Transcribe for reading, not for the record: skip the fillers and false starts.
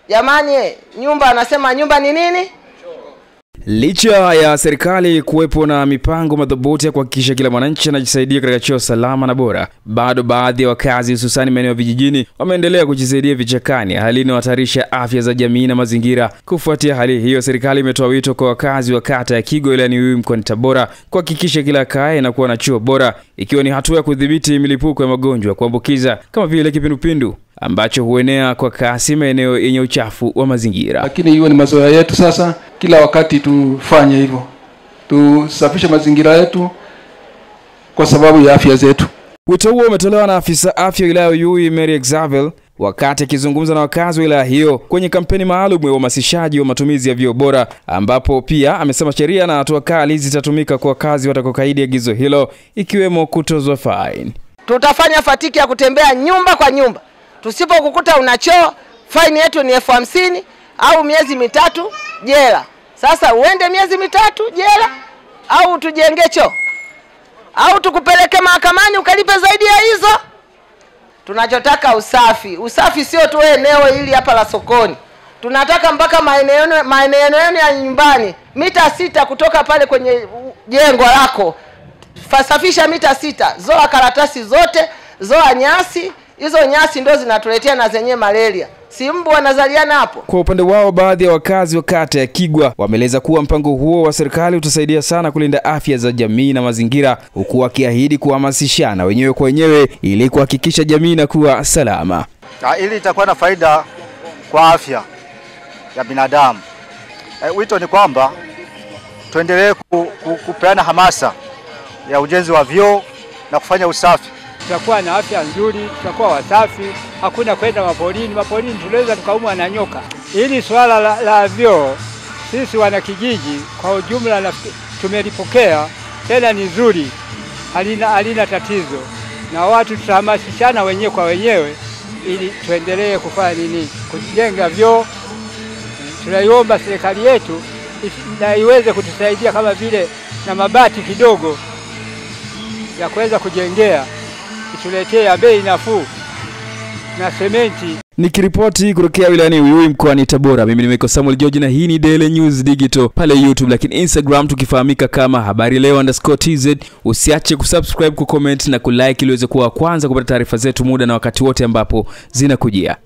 Jamani, nyumba anasema nyumba ni nini? Licha ya serikali kuwepo na mipango madhubuti ya kuhakikisha kila mwananchi anajisaidia katika choo salama na bora, bado baadhi ya wakazi hususan maeneo vijijini wameendelea kujisaidia vichakani, hali inayohatarisha afya za jamii na mazingira. Kufuatia hali hiyo, serikali imetoa wito kwa wakazi wa kata ya Kigwa wilayani Uyui mkoani Tabora kuhakikisha kila kaya inakuwa na choo bora, ikiwa ni hatua ya kudhibiti milipuko ya magonjwa ya kuambukiza kama vile kipindupindu ambacho huenea kwa kasi maeneo yenye uchafu wa mazingira. Lakini hiyo ni mazoea yetu sasa, kila wakati tufanye hivyo. Tusafishe mazingira yetu kwa sababu ya afya zetu. Wito huo umetolewa na afisa afya wilaya ya Uyui Mary Xavier wakati akizungumza na wakazi wa wilaya hiyo kwenye kampeni maalum ya uhamasishaji wa matumizi ya vyoo bora, ambapo pia amesema sheria na hatua kali zitatumika kwa wakazi watakaokaidi agizo hilo, ikiwemo kutozwa fine. Tutafanya fatiki ya kutembea nyumba kwa nyumba. Tusipokukuta una choo, faini yetu ni 50,000 au miezi 3 jela. Sasa uende miezi 3 jela au tujenge choo? Au tukupeleke mahakamani ukalipe zaidi ya hizo? Tunachotaka usafi. Usafi sio tu eneo hili hapa la sokoni. Tunataka mpaka maeneo ya nyumbani, mita 6 kutoka pale kwenye jengo lako. Fasafisha mita 6, zoa karatasi zote, zoa nyasi. Hizo nyasi ndio zinatuletea na zenye malaria. Si mbu wanazaliana hapo. Kwa upande wao, baadhi ya wakazi wa kata ya Kigwa wameeleza kuwa mpango huo wa serikali utasaidia sana kulinda afya za jamii na mazingira, huku wakiahidi kuhamasishana wenyewe kwa wenyewe ili kuhakikisha jamii inakuwa salama. Ili itakuwa na faida kwa afya ya binadamu. Wito ni kwamba tuendelee kupeana hamasa ya ujenzi wa vyoo na kufanya usafi. Tutakuwa na afya nzuri, tutakuwa wasafi, hakuna kwenda mapolini. Mapolini tunaweza tukaumwa na nyoka. Hili swala la vyoo sisi wana kijiji kwa ujumla tumelipokea, tena ni nzuri, halina tatizo. Na watu tutahamasishana wenyewe kwa wenyewe ili tuendelee kufanya kujenga vyoo. Tunaiomba serikali yetu na iweze kutusaidia kama vile na mabati kidogo ya kuweza kujengea, ituletee ya bei nafuu na sementi. Nikiripoti kutokea wilayani Uyui mkoani Tabora, mimi ni Samuel George na hii ni Daily News Digital pale YouTube, lakini Instagram tukifahamika kama habarileo_tz. Usiache kusubscribe, kucomment na kulike ili uweze kuwa kwanza kupata taarifa zetu muda na wakati wote ambapo zinakujia.